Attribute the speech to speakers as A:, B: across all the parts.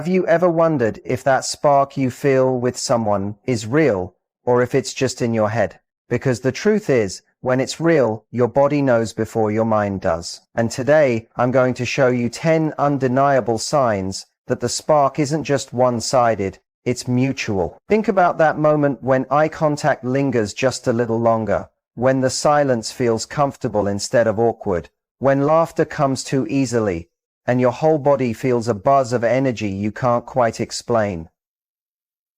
A: Have you ever wondered if that spark you feel with someone is real or if it's just in your head? Because the truth is, when it's real, your body knows before your mind does. And today, I'm going to show you 10 undeniable signs that the spark isn't just one-sided, it's mutual. Think about that moment when eye contact lingers just a little longer, when the silence feels comfortable instead of awkward, when laughter comes too easily, and your whole body feels a buzz of energy you can't quite explain.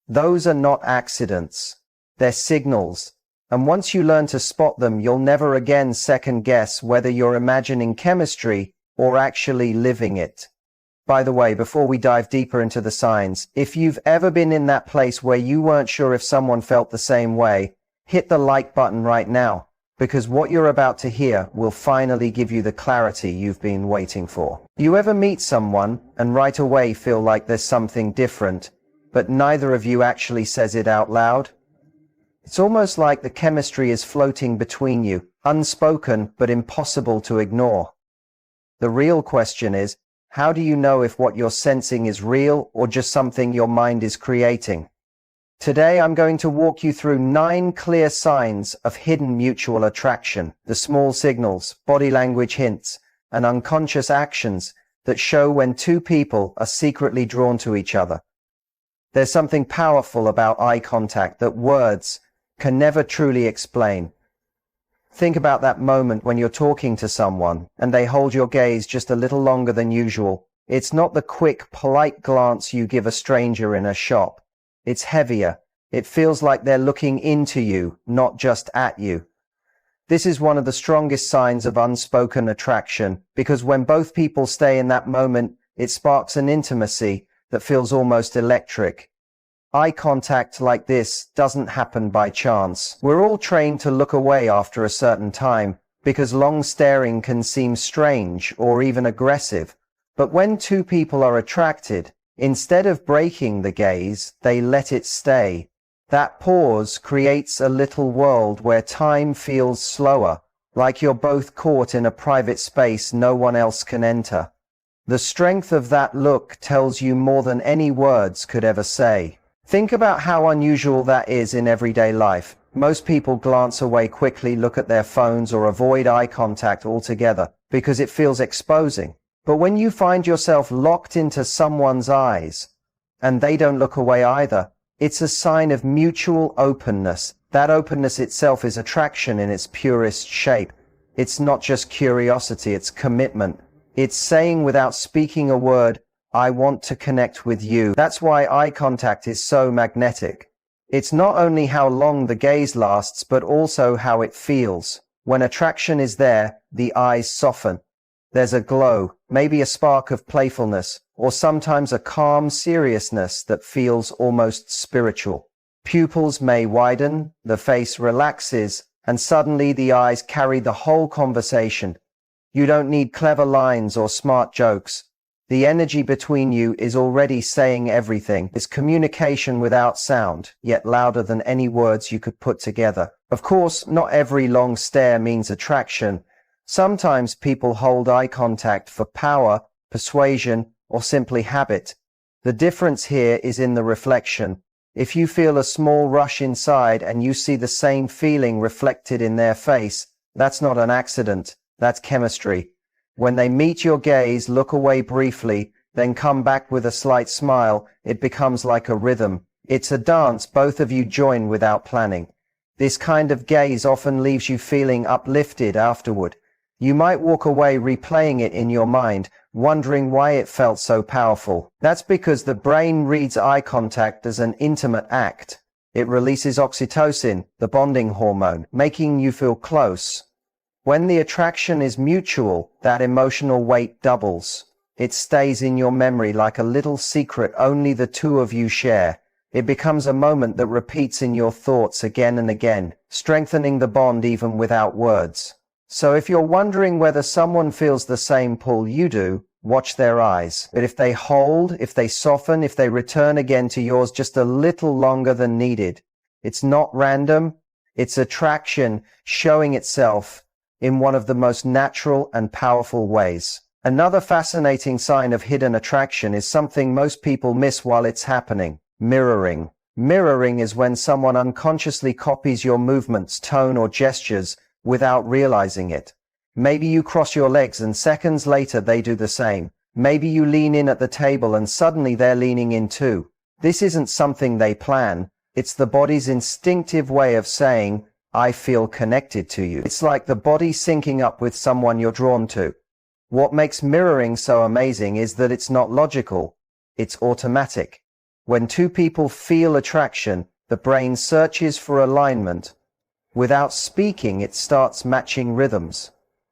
A: Those are not accidents. They're signals. And once you learn to spot them, you'll never again second guess whether you're imagining chemistry or actually living it. By the way, before we dive deeper into the signs, if you've ever been in that place where you weren't sure if someone felt the same way, hit the like button right now, because what you're about to hear will finally give you the clarity you've been waiting for. You ever meet someone and right away feel like there's something different, but neither of you actually says it out loud? It's almost like the chemistry is floating between you, unspoken but impossible to ignore. The real question is, how do you know if what you're sensing is real or just something your mind is creating? Today I'm going to walk you through 9 clear signs of hidden mutual attraction, the small signals, body language hints, and unconscious actions that show when two people are secretly drawn to each other. There's something powerful about eye contact that words can never truly explain. Think about that moment when you're talking to someone and they hold your gaze just a little longer than usual. It's not the quick, polite glance you give a stranger in a shop. It's heavier. It feels like they're looking into you, not just at you. This is one of the strongest signs of unspoken attraction, because when both people stay in that moment, it sparks an intimacy that feels almost electric. Eye contact like this doesn't happen by chance. We're all trained to look away after a certain time, because long staring can seem strange or even aggressive. But when two people are attracted, instead of breaking the gaze, they let it stay. That pause creates a little world where time feels slower, like you're both caught in a private space no one else can enter. The strength of that look tells you more than any words could ever say. Think about how unusual that is in everyday life. Most people glance away quickly, look at their phones, or avoid eye contact altogether because it feels exposing. But when you find yourself locked into someone's eyes, and they don't look away either, it's a sign of mutual openness. That openness itself is attraction in its purest shape. It's not just curiosity, it's commitment. It's saying without speaking a word, I want to connect with you. That's why eye contact is so magnetic. It's not only how long the gaze lasts, but also how it feels. When attraction is there, the eyes soften. There's a glow, maybe a spark of playfulness, or sometimes a calm seriousness that feels almost spiritual. Pupils may widen, the face relaxes, and suddenly the eyes carry the whole conversation. You don't need clever lines or smart jokes. The energy between you is already saying everything. It's communication without sound, yet louder than any words you could put together. Of course, not every long stare means attraction. Sometimes people hold eye contact for power, persuasion, or simply habit. The difference here is in the reflection. If you feel a small rush inside and you see the same feeling reflected in their face, that's not an accident, that's chemistry. When they meet your gaze, look away briefly, then come back with a slight smile, it becomes like a rhythm. It's a dance both of you join without planning. This kind of gaze often leaves you feeling uplifted afterward. You might walk away replaying it in your mind, wondering why it felt so powerful. That's because the brain reads eye contact as an intimate act. It releases oxytocin, the bonding hormone, making you feel close. When the attraction is mutual, that emotional weight doubles. It stays in your memory like a little secret only the two of you share. It becomes a moment that repeats in your thoughts again and again, strengthening the bond even without words. So if you're wondering whether someone feels the same pull you do, watch their eyes. But if they hold, if they soften, if they return again to yours just a little longer than needed, it's not random, it's attraction showing itself in one of the most natural and powerful ways. Another fascinating sign of hidden attraction is something most people miss while it's happening: mirroring. Mirroring is when someone unconsciously copies your movements, tone, or gestures without realizing it. Maybe you cross your legs and seconds later they do the same. Maybe you lean in at the table and suddenly they're leaning in too. This isn't something they plan. It's the body's instinctive way of saying, I feel connected to you. It's like the body syncing up with someone you're drawn to. What makes mirroring so amazing is that it's not logical. It's automatic. When two people feel attraction, the brain searches for alignment. Without speaking, it starts matching rhythms.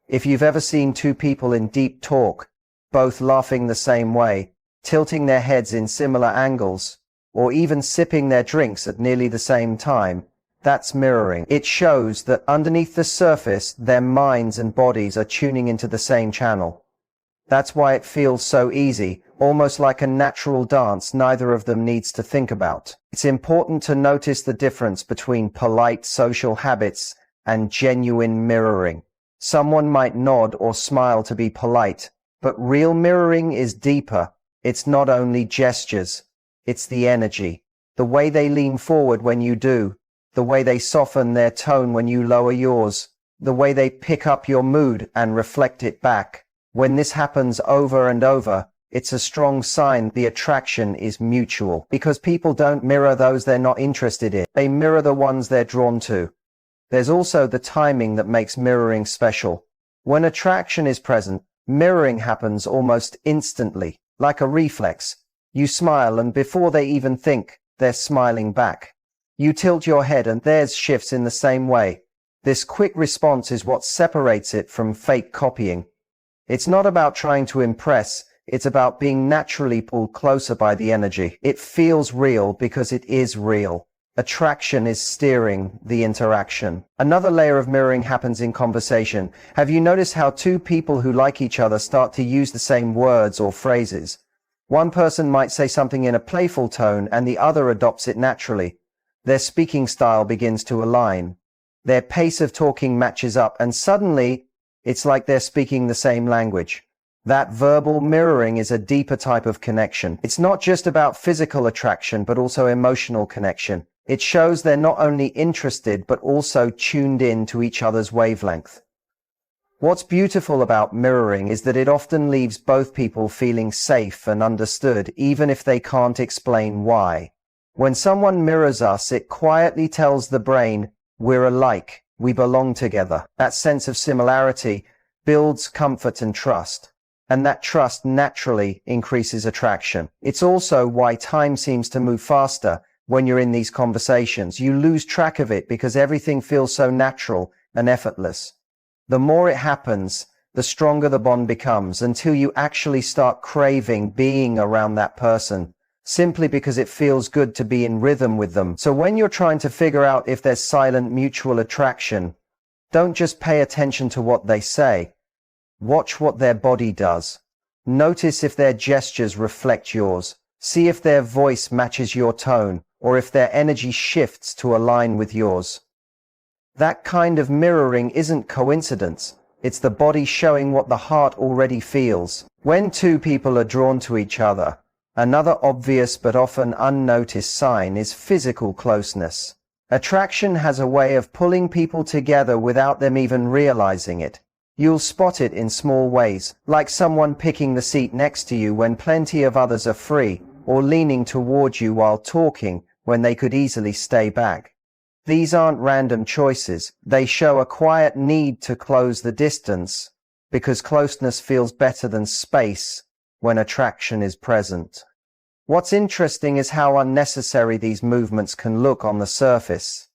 A: If you've ever seen two people in deep talk, both laughing the same way, tilting their heads in similar angles, or even sipping their drinks at nearly the same time, that's mirroring. It shows that underneath the surface, their minds and bodies are tuning into the same channel. That's why it feels so easy, almost like a natural dance neither of them needs to think about. It's important to notice the difference between polite social habits and genuine mirroring. Someone might nod or smile to be polite, but real mirroring is deeper. It's not only gestures, it's the energy, the way they lean forward when you do, the way they soften their tone when you lower yours, the way they pick up your mood and reflect it back. When this happens over and over, it's a strong sign the attraction is mutual, because people don't mirror those they're not interested in. They mirror the ones they're drawn to. There's also the timing that makes mirroring special. When attraction is present, mirroring happens almost instantly, like a reflex. You smile and before they even think, they're smiling back. You tilt your head and theirs shifts in the same way. This quick response is what separates it from fake copying. It's not about trying to impress, it's about being naturally pulled closer by the energy. It feels real because it is real. Attraction is steering the interaction. Another layer of mirroring happens in conversation. Have you noticed how two people who like each other start to use the same words or phrases? One person might say something in a playful tone and the other adopts it naturally. Their speaking style begins to align. Their pace of talking matches up and suddenly it's like they're speaking the same language. That verbal mirroring is a deeper type of connection. It's not just about physical attraction, but also emotional connection. It shows they're not only interested, but also tuned in to each other's wavelength. What's beautiful about mirroring is that it often leaves both people feeling safe and understood, even if they can't explain why. When someone mirrors us, it quietly tells the brain, we're alike, we belong together. That sense of similarity builds comfort and trust, and that trust naturally increases attraction. It's also why time seems to move faster when you're in these conversations. You lose track of it because everything feels so natural and effortless. The more it happens, the stronger the bond becomes, until you actually start craving being around that person, simply because it feels good to be in rhythm with them. So when you're trying to figure out if there's silent mutual attraction, don't just pay attention to what they say. Watch what their body does. Notice if their gestures reflect yours. See if their voice matches your tone, or if their energy shifts to align with yours. That kind of mirroring isn't coincidence. It's the body showing what the heart already feels. When two people are drawn to each other, another obvious but often unnoticed sign is physical closeness. Attraction has a way of pulling people together without them even realizing it. You'll spot it in small ways, like someone picking the seat next to you when plenty of others are free, or leaning towards you while talking when they could easily stay back. These aren't random choices. They show a quiet need to close the distance, because closeness feels better than space when attraction is present. What's interesting is how unnecessary these movements can look on the surface.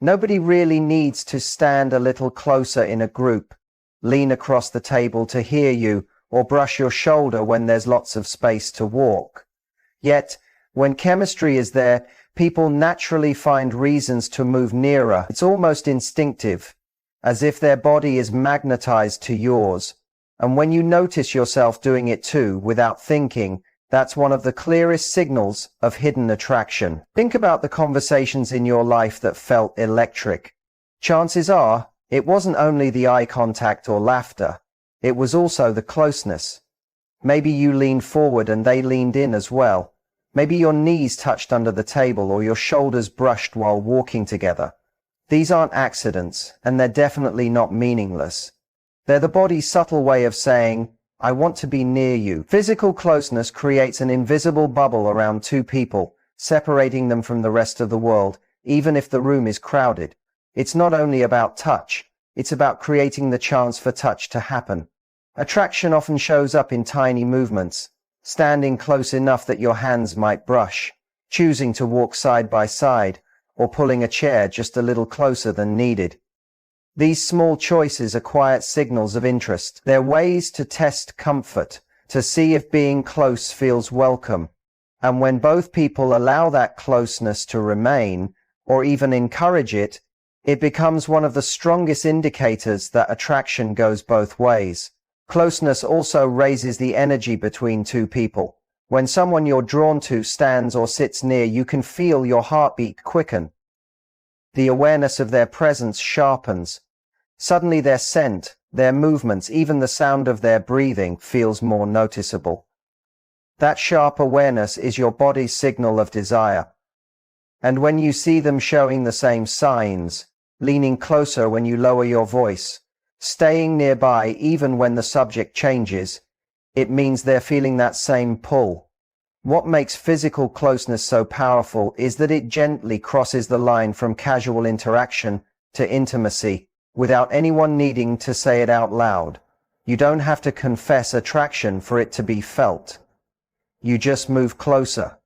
A: Nobody really needs to stand a little closer in a group, lean across the table to hear you, or brush your shoulder when there's lots of space to walk. Yet, when chemistry is there, people naturally find reasons to move nearer. It's almost instinctive, as if their body is magnetized to yours. And when you notice yourself doing it too, without thinking, that's one of the clearest signals of hidden attraction. Think about the conversations in your life that felt electric. Chances are, it wasn't only the eye contact or laughter. It was also the closeness. Maybe you leaned forward and they leaned in as well. Maybe your knees touched under the table or your shoulders brushed while walking together. These aren't accidents, and they're definitely not meaningless. They're the body's subtle way of saying, I want to be near you. Physical closeness creates an invisible bubble around two people, separating them from the rest of the world, even if the room is crowded. It's not only about touch, it's about creating the chance for touch to happen. Attraction often shows up in tiny movements, standing close enough that your hands might brush, choosing to walk side by side, or pulling a chair just a little closer than needed. These small choices are quiet signals of interest. They're ways to test comfort, to see if being close feels welcome. And when both people allow that closeness to remain, or even encourage it, it becomes one of the strongest indicators that attraction goes both ways. Closeness also raises the energy between two people. When someone you're drawn to stands or sits near, you can feel your heartbeat quicken. The awareness of their presence sharpens. Suddenly their scent, their movements, even the sound of their breathing feels more noticeable. That sharp awareness is your body's signal of desire. And when you see them showing the same signs, leaning closer when you lower your voice, staying nearby even when the subject changes, it means they're feeling that same pull. What makes physical closeness so powerful is that it gently crosses the line from casual interaction to intimacy, without anyone needing to say it out loud. You don't have to confess attraction for it to be felt. You just move closer.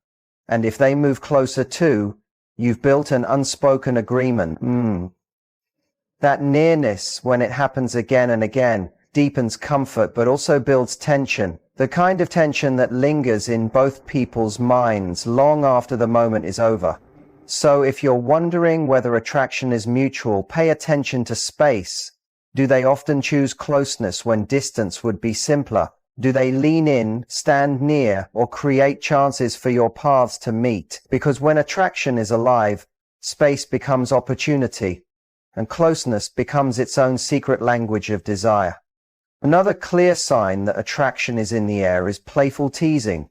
A: And if they move closer too, you've built an unspoken agreement. That nearness, when it happens again and again, deepens comfort but also builds tension, the kind of tension that lingers in both people's minds long after the moment is over. So if you're wondering whether attraction is mutual, pay attention to space. Do they often choose closeness when distance would be simpler? Do they lean in, stand near, or create chances for your paths to meet? Because when attraction is alive, space becomes opportunity, and closeness becomes its own secret language of desire. Another clear sign that attraction is in the air is playful teasing.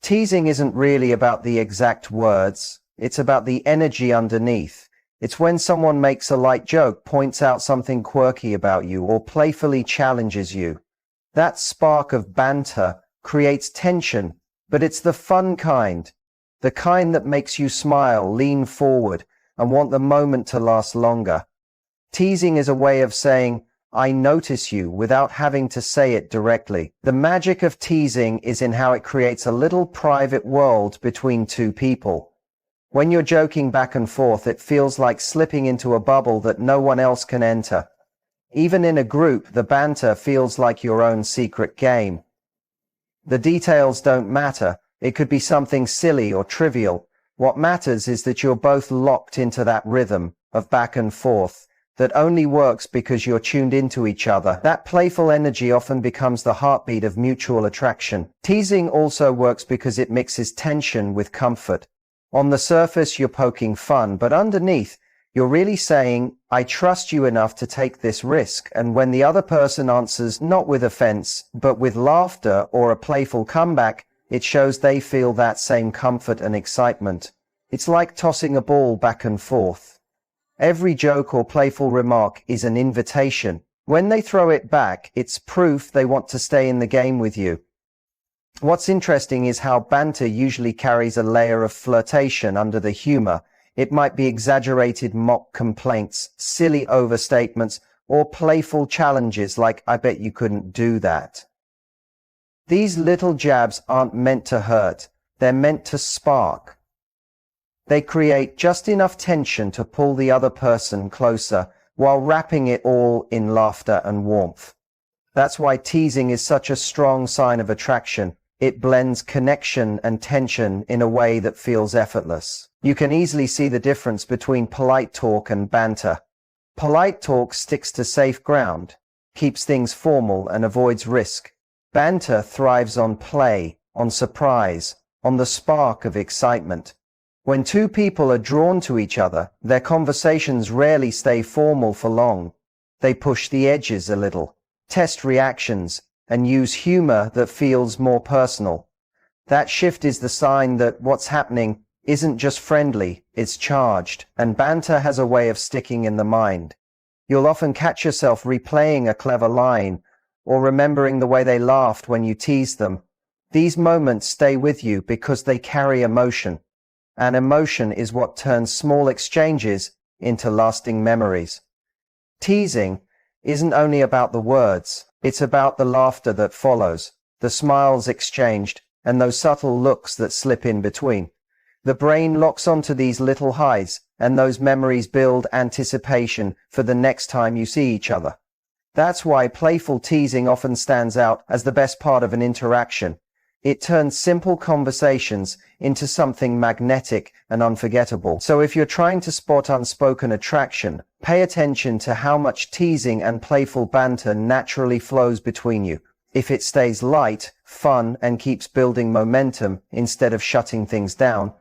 A: Teasing isn't really about the exact words, it's about the energy underneath. It's when someone makes a light joke, points out something quirky about you, or playfully challenges you. That spark of banter creates tension, but it's the fun kind, the kind that makes you smile, lean forward, and want the moment to last longer. Teasing is a way of saying, I notice you, without having to say it directly. The magic of teasing is in how it creates a little private world between two people. When you're joking back and forth, it feels like slipping into a bubble that no one else can enter. Even in a group, the banter feels like your own secret game. The details don't matter. It could be something silly or trivial. What matters is that you're both locked into that rhythm of back and forth that only works because you're tuned into each other. That playful energy often becomes the heartbeat of mutual attraction. Teasing also works because it mixes tension with comfort. On the surface, you're poking fun, but underneath, you're really saying, I trust you enough to take this risk. And when the other person answers not with offense, but with laughter or a playful comeback, it shows they feel that same comfort and excitement. It's like tossing a ball back and forth. Every joke or playful remark is an invitation. When they throw it back, it's proof they want to stay in the game with you. What's interesting is how banter usually carries a layer of flirtation under the humor. It might be exaggerated mock complaints, silly overstatements, or playful challenges like, I bet you couldn't do that. These little jabs aren't meant to hurt. They're meant to spark. They create just enough tension to pull the other person closer while wrapping it all in laughter and warmth. That's why teasing is such a strong sign of attraction. It blends connection and tension in a way that feels effortless. You can easily see the difference between polite talk and banter. Polite talk sticks to safe ground, keeps things formal, and avoids risk. Banter thrives on play, on surprise, on the spark of excitement. When two people are drawn to each other, their conversations rarely stay formal for long. They push the edges a little. test reactions, and use humor that feels more personal. That shift is the sign that what's happening isn't just friendly, it's charged, and banter has a way of sticking in the mind. You'll often catch yourself replaying a clever line or remembering the way they laughed when you teased them. These moments stay with you because they carry emotion, and emotion is what turns small exchanges into lasting memories. Teasing isn't only about the words, it's about the laughter that follows, the smiles exchanged, and those subtle looks that slip in between. The brain locks onto these little highs, and those memories build anticipation for the next time you see each other. That's why playful teasing often stands out as the best part of an interaction. It turns simple conversations into something magnetic and unforgettable. So if you're trying to spot unspoken attraction, pay attention to how much teasing and playful banter naturally flows between you. If it stays light, fun, and keeps building momentum instead of shutting things down,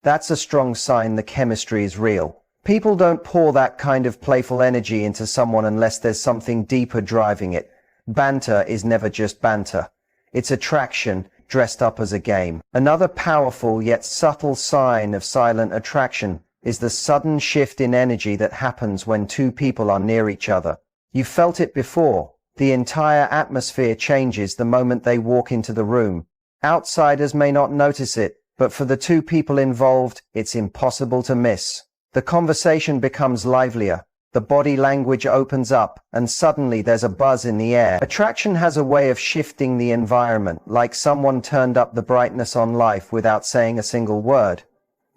A: that's a strong sign the chemistry is real. People don't pour that kind of playful energy into someone unless there's something deeper driving it. Banter is never just banter. It's attraction dressed up as a game. Another powerful yet subtle sign of silent attraction is the sudden shift in energy that happens when two people are near each other. You've felt it before. The entire atmosphere changes the moment they walk into the room. Outsiders may not notice it, but for the two people involved, it's impossible to miss. The conversation becomes livelier, the body language opens up, and suddenly there's a buzz in the air. Attraction has a way of shifting the environment, like someone turned up the brightness on life without saying a single word.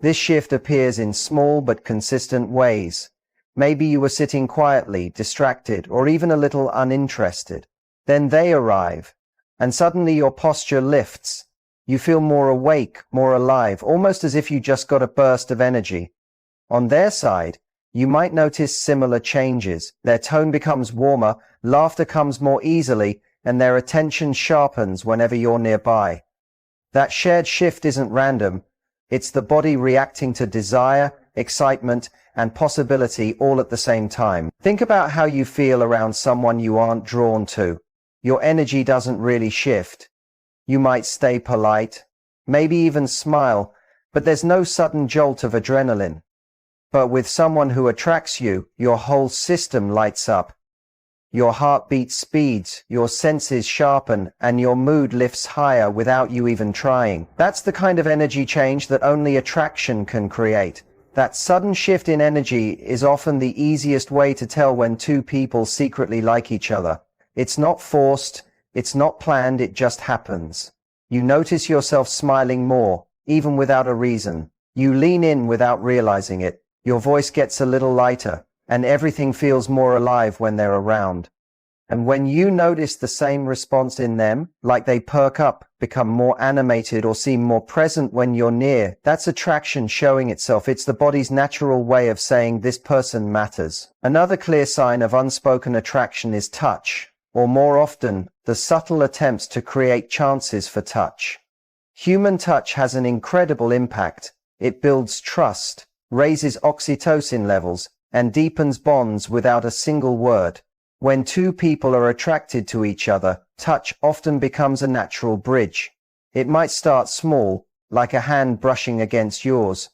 A: This shift appears in small but consistent ways. Maybe you were sitting quietly, distracted, or even a little uninterested. Then they arrive, and suddenly your posture lifts. You feel more awake, more alive, almost as if you just got a burst of energy. On their side, you might notice similar changes. Their tone becomes warmer, laughter comes more easily, and their attention sharpens whenever you're nearby. That shared shift isn't random. It's the body reacting to desire, excitement, and possibility all at the same time. Think about how you feel around someone you aren't drawn to. Your energy doesn't really shift. You might stay polite, maybe even smile, but there's no sudden jolt of adrenaline. But with someone who attracts you, your whole system lights up. Your heartbeat speeds, your senses sharpen, and your mood lifts higher without you even trying. That's the kind of energy change that only attraction can create. That sudden shift in energy is often the easiest way to tell when two people secretly like each other. It's not forced, it's not planned, it just happens. You notice yourself smiling more, even without a reason. You lean in without realizing it. Your voice gets a little lighter, and everything feels more alive when they're around. And when you notice the same response in them, like they perk up, become more animated, or seem more present when you're near, that's attraction showing itself. It's the body's natural way of saying this person matters. Another clear sign of unspoken attraction is touch, or more often, the subtle attempts to create chances for touch. Human touch has an incredible impact. It builds trust, raises oxytocin levels, and deepens bonds without a single word. When two people are attracted to each other, touch often becomes a natural bridge. It might start small, like a hand brushing against yours,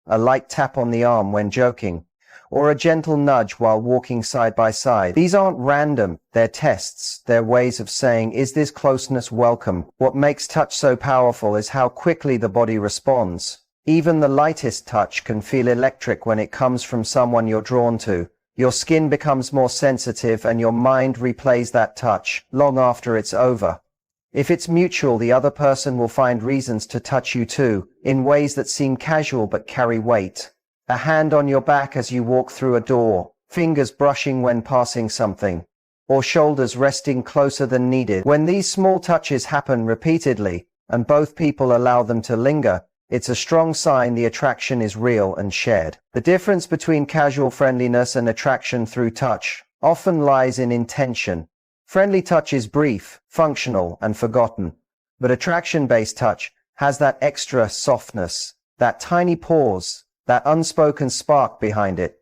A: a light tap on the arm when joking, or a gentle nudge while walking side by side. These aren't random, they're tests, they're ways of saying, is this closeness welcome? What makes touch so powerful is how quickly the body responds. Even the lightest touch can feel electric when it comes from someone you're drawn to. Your skin becomes more sensitive and your mind replays that touch long after it's over. If it's mutual, the other person will find reasons to touch you too, in ways that seem casual but carry weight. A hand on your back as you walk through a door, fingers brushing when passing something, or shoulders resting closer than needed. When these small touches happen repeatedly, and both people allow them to linger, it's a strong sign the attraction is real and shared. The difference between casual friendliness and attraction through touch often lies in intention. Friendly touch is brief, functional, and forgotten, but attraction-based touch has that extra softness, that tiny pause, that unspoken spark behind it.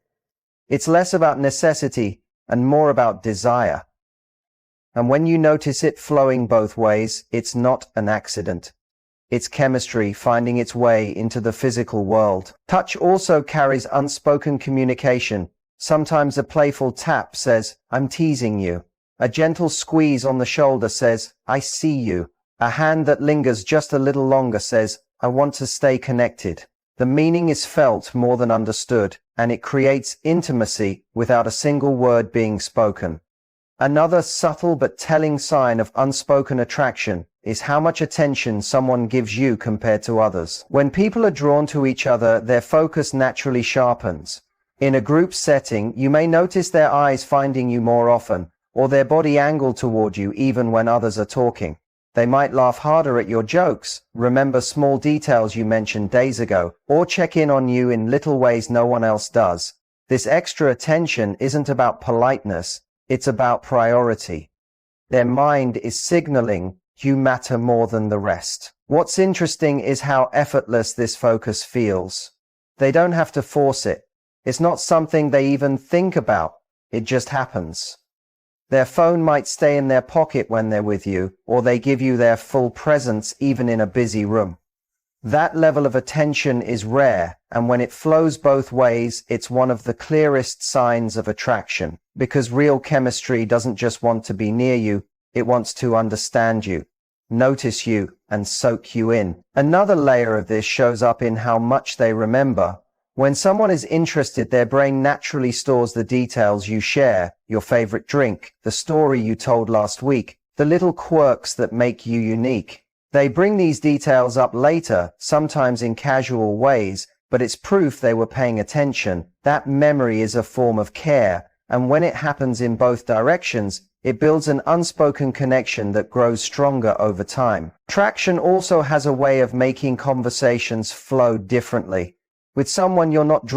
A: It's less about necessity and more about desire. And when you notice it flowing both ways, it's not an accident. It's chemistry finding its way into the physical world. Touch also carries unspoken communication. Sometimes a playful tap says, "I'm teasing you." A gentle squeeze on the shoulder says, "I see you." A hand that lingers just a little longer says, "I want to stay connected." The meaning is felt more than understood, and it creates intimacy without a single word being spoken. Another subtle but telling sign of unspoken attraction is how much attention someone gives you compared to others. When people are drawn to each other, their focus naturally sharpens. In a group setting, you may notice their eyes finding you more often, or their body angled toward you even when others are talking. They might laugh harder at your jokes, remember small details you mentioned days ago, or check in on you in little ways no one else does. This extra attention isn't about politeness, it's about priority. Their mind is signaling you matter more than the rest. What's interesting is how effortless this focus feels. They don't have to force it. It's not something they even think about. It just happens. Their phone might stay in their pocket when they're with you, or they give you their full presence even in a busy room. That level of attention is rare, and when it flows both ways, it's one of the clearest signs of attraction. Because real chemistry doesn't just want to be near you, it wants to understand you, notice you, and soak you in. Another layer of this shows up in how much they remember. When someone is interested, their brain naturally stores the details you share, your favorite drink, the story you told last week, the little quirks that make you unique. They bring these details up later, sometimes in casual ways, but it's proof they were paying attention. That memory is a form of care, and when it happens in both directions, it builds an unspoken connection that grows stronger over time. Attraction also has a way of making conversations flow differently. With someone you're not drawn